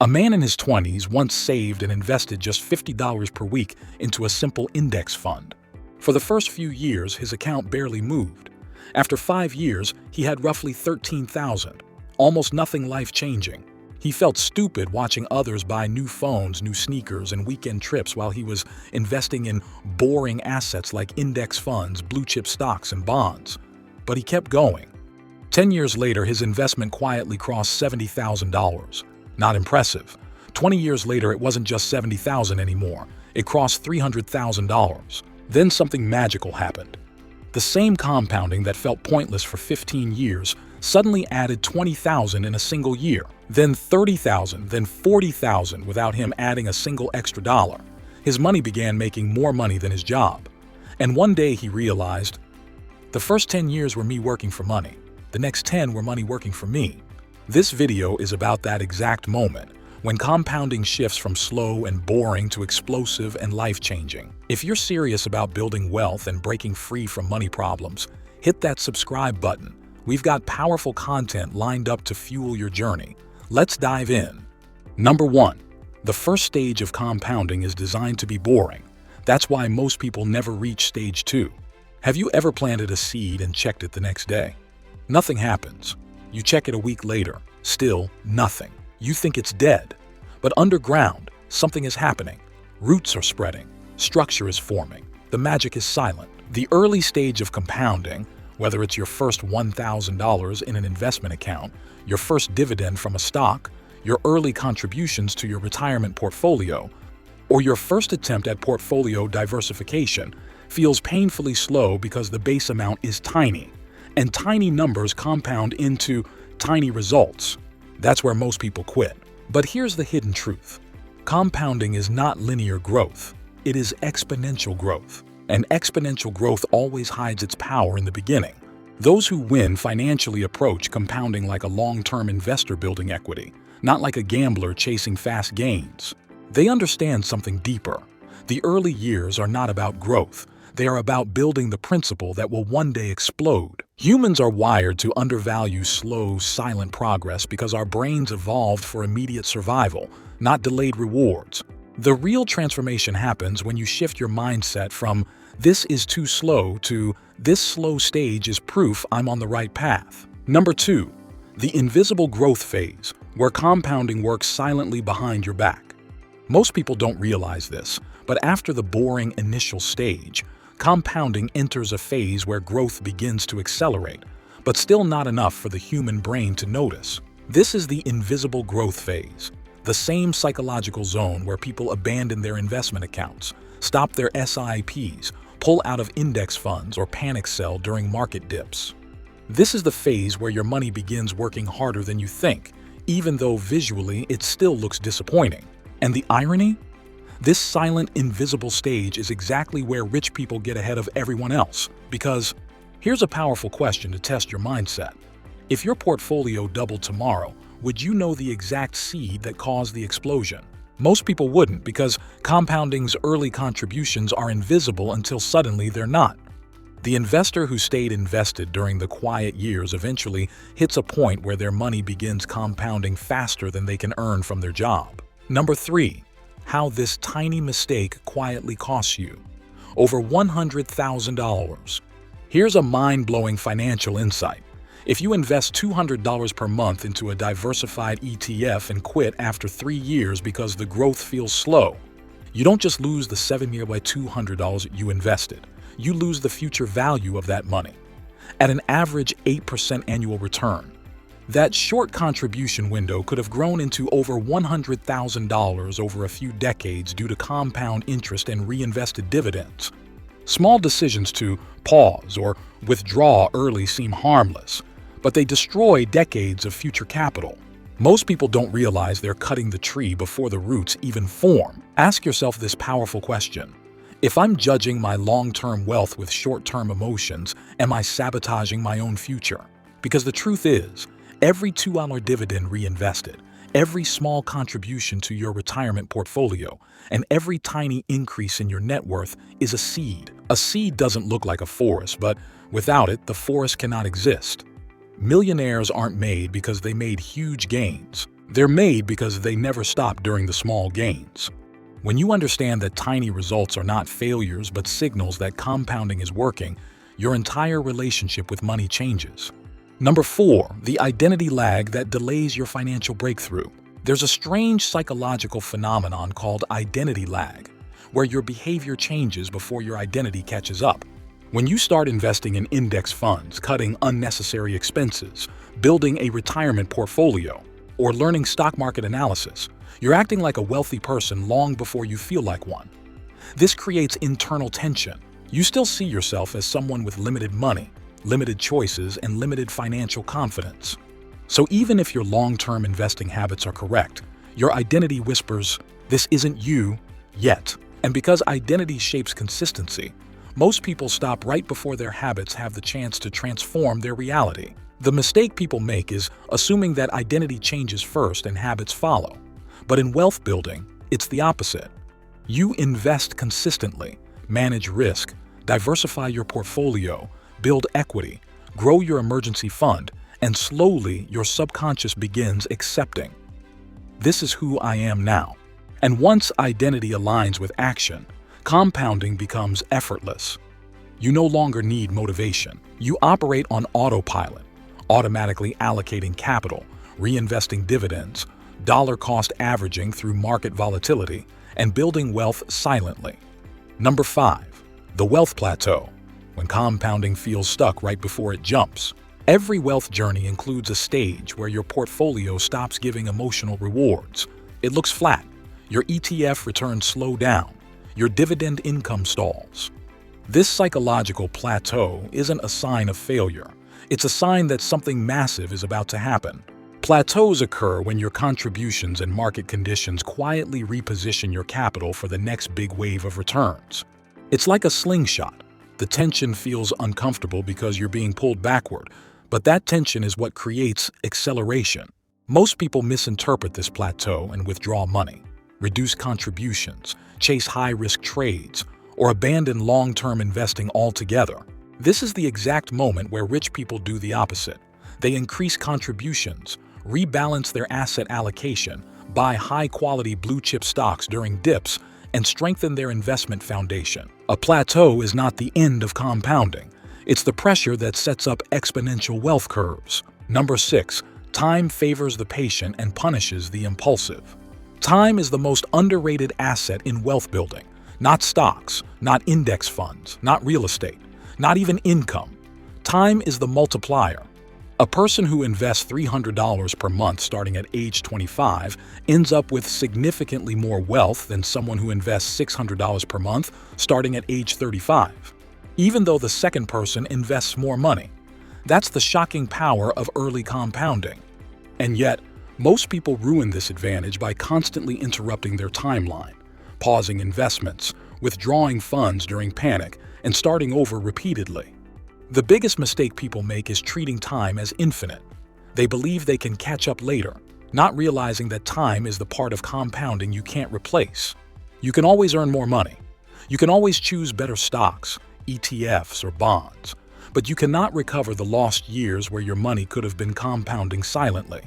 A man in his 20s once saved and invested just $50 per week into a simple index fund. For the first few years, his account barely moved. After 5 years, he had roughly $13,000, almost nothing life-changing. He felt stupid watching others buy new phones, new sneakers, and weekend trips while he was investing in boring assets like index funds, blue-chip stocks, and bonds. But he kept going. 10 years later, his investment quietly crossed $70,000. Not impressive. 20 years later, it wasn't just $70,000 anymore. It crossed $300,000. Then something magical happened. The same compounding that felt pointless for 15 years suddenly added $20,000 in a single year, then $30,000, then $40,000 without him adding a single extra dollar. His money began making more money than his job. And one day he realized, the first 10 years were me working for money. The next 10 were money working for me. This video is about that exact moment, when compounding shifts from slow and boring to explosive and life-changing. If you're serious about building wealth and breaking free from money problems, hit that subscribe button. We've got powerful content lined up to fuel your journey. Let's dive in. Number 1. The first stage of compounding is designed to be boring. That's why most people never reach stage 2. Have you ever planted a seed and checked it the next day? Nothing happens. You check it a week later, still nothing. You think it's dead. But underground, something is happening. Roots are spreading. Structure is forming. The magic is silent. The early stage of compounding, whether it's your first $1,000 in an investment account, your first dividend from a stock, your early contributions to your retirement portfolio, or your first attempt at portfolio diversification, feels painfully slow because the base amount is tiny, and tiny numbers compound into tiny results. That's where most people quit. But here's the hidden truth. Compounding is not linear growth. It is exponential growth. And exponential growth always hides its power in the beginning. Those who win financially approach compounding like a long-term investor building equity, not like a gambler chasing fast gains. They understand something deeper. The early years are not about growth. They are about building the principle that will one day explode. Humans are wired to undervalue slow, silent progress because our brains evolved for immediate survival, not delayed rewards. The real transformation happens when you shift your mindset from "this is too slow" to "this slow stage is proof I'm on the right path." Number 2. The invisible growth phase, where compounding works silently behind your back. Most people don't realize this, but after the boring initial stage, compounding enters a phase where growth begins to accelerate, but still not enough for the human brain to notice. This is the invisible growth phase, the same psychological zone where people abandon their investment accounts, stop their SIPs, pull out of index funds, or panic sell during market dips. This is the phase where your money begins working harder than you think, even though visually it still looks disappointing. And the irony? This silent, invisible stage is exactly where rich people get ahead of everyone else. Because here's a powerful question to test your mindset. If your portfolio doubled tomorrow, would you know the exact seed that caused the explosion? Most people wouldn't, because compounding's early contributions are invisible until suddenly they're not. The investor who stayed invested during the quiet years eventually hits a point where their money begins compounding faster than they can earn from their job. Number 3. How this tiny mistake quietly costs you over $100,000. Here's a mind-blowing financial insight. If you invest $200 per month into a diversified ETF and quit after 3 years because the growth feels slow, you don't just lose the $200 you invested. You lose the future value of that money at an average 8% annual return. That short contribution window could have grown into over $100,000 over a few decades due to compound interest and reinvested dividends. Small decisions to pause or withdraw early seem harmless, but they destroy decades of future capital. Most people don't realize they're cutting the tree before the roots even form. Ask yourself this powerful question. If I'm judging my long-term wealth with short-term emotions, am I sabotaging my own future? Because the truth is, every $2 dividend reinvested, every small contribution to your retirement portfolio, and every tiny increase in your net worth is a seed. A seed doesn't look like a forest, but without it, the forest cannot exist. Millionaires aren't made because they made huge gains. They're made because they never stop during the small gains. When you understand that tiny results are not failures but signals that compounding is working, your entire relationship with money changes. Number 4, the identity lag that delays your financial breakthrough. There's a strange psychological phenomenon called identity lag, where your behavior changes before your identity catches up. When you start investing in index funds, cutting unnecessary expenses, building a retirement portfolio, or learning stock market analysis, you're acting like a wealthy person long before you feel like one. This creates internal tension. You still see yourself as someone with limited money, limited choices, and limited financial confidence. So even if your long-term investing habits are correct, your identity whispers, "This isn't you yet." And because identity shapes consistency, most people stop right before their habits have the chance to transform their reality. The mistake people make is assuming that identity changes first and habits follow. But in wealth building, it's the opposite. You invest consistently, manage risk, diversify your portfolio, build equity, grow your emergency fund, and slowly your subconscious begins accepting. This is who I am now. And once identity aligns with action, compounding becomes effortless. You no longer need motivation. You operate on autopilot, automatically allocating capital, reinvesting dividends, dollar-cost averaging through market volatility, and building wealth silently. Number 5, the wealth plateau, when compounding feels stuck right before it jumps. Every wealth journey includes a stage where your portfolio stops giving emotional rewards. It looks flat. Your ETF returns slow down. Your dividend income stalls. This psychological plateau isn't a sign of failure. It's a sign that something massive is about to happen. Plateaus occur when your contributions and market conditions quietly reposition your capital for the next big wave of returns. It's like a slingshot. The tension feels uncomfortable because you're being pulled backward, but that tension is what creates acceleration. Most people misinterpret this plateau and withdraw money, reduce contributions, chase high-risk trades, or abandon long-term investing altogether. This is the exact moment where rich people do the opposite. They increase contributions, rebalance their asset allocation, buy high-quality blue-chip stocks during dips, and strengthen their investment foundation. A plateau is not the end of compounding. It's the pressure that sets up exponential wealth curves. Number 6, time favors the patient and punishes the impulsive. Time is the most underrated asset in wealth building. Not stocks, not index funds, not real estate, not even income. Time is the multiplier. A person who invests $300 per month starting at age 25 ends up with significantly more wealth than someone who invests $600 per month starting at age 35, even though the second person invests more money. That's the shocking power of early compounding. And yet, most people ruin this advantage by constantly interrupting their timeline, pausing investments, withdrawing funds during panic, and starting over repeatedly. The biggest mistake people make is treating time as infinite. They believe they can catch up later, not realizing that time is the part of compounding you can't replace. You can always earn more money. You can always choose better stocks, ETFs, or bonds, but you cannot recover the lost years where your money could have been compounding silently.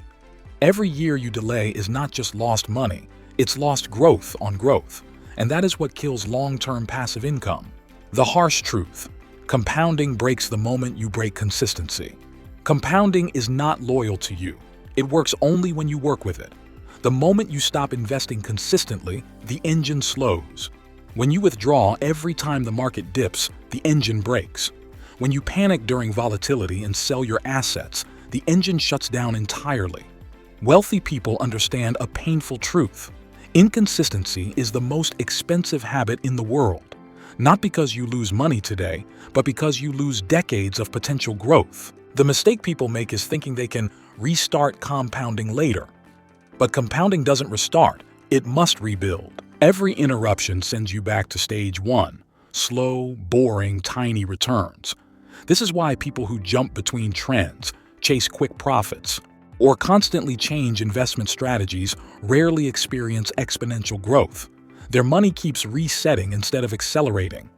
Every year you delay is not just lost money, it's lost growth on growth, and that is what kills long-term passive income. The harsh truth: compounding breaks the moment you break consistency. Compounding is not loyal to you. It works only when you work with it. The moment you stop investing consistently, the engine slows. When you withdraw every time the market dips, the engine breaks. When you panic during volatility and sell your assets, the engine shuts down entirely. Wealthy people understand a painful truth. Inconsistency is the most expensive habit in the world. Not because you lose money today, but because you lose decades of potential growth. The mistake people make is thinking they can restart compounding later. But compounding doesn't restart, it must rebuild. Every interruption sends you back to stage 1, slow, boring, tiny returns. This is why people who jump between trends, chase quick profits, or constantly change investment strategies rarely experience exponential growth. Their money keeps resetting instead of accelerating.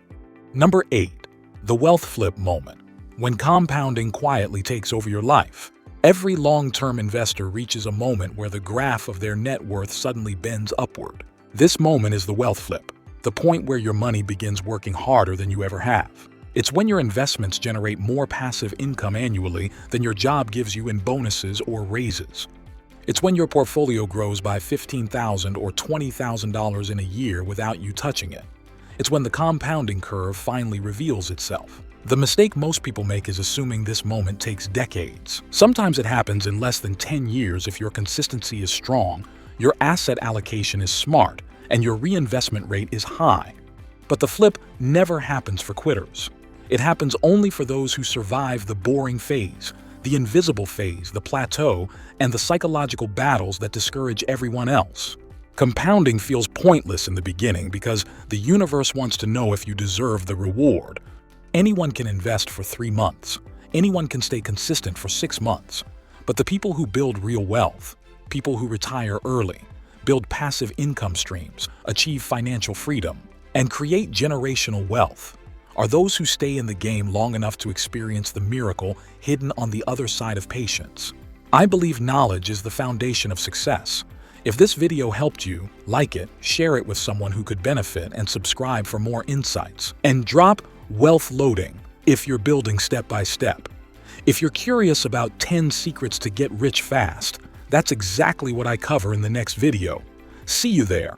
Number 8, the wealth flip moment, when compounding quietly takes over your life. Every long-term investor reaches a moment where the graph of their net worth suddenly bends upward. This moment is the wealth flip, the point where your money begins working harder than you ever have. It's when your investments generate more passive income annually than your job gives you in bonuses or raises. It's when your portfolio grows by $15,000 or $20,000 in a year without you touching it. It's when the compounding curve finally reveals itself. The mistake most people make is assuming this moment takes decades. Sometimes it happens in less than 10 years if your consistency is strong, your asset allocation is smart, and your reinvestment rate is high. But the flip never happens for quitters. It happens only for those who survive the boring phase, the invisible phase, the plateau, and the psychological battles that discourage everyone else. Compounding feels pointless in the beginning because the universe wants to know if you deserve the reward. Anyone can invest for 3 months. Anyone can stay consistent for 6 months. But the people who build real wealth, people who retire early, build passive income streams, achieve financial freedom, and create generational wealth, are those who stay in the game long enough to experience the miracle hidden on the other side of patience. I believe knowledge is the foundation of success. If this video helped you, like it, share it with someone who could benefit, and subscribe for more insights. And drop wealth loading if you're building step by step. If you're curious about 10 secrets to get rich fast, that's exactly what I cover in the next video. See you there.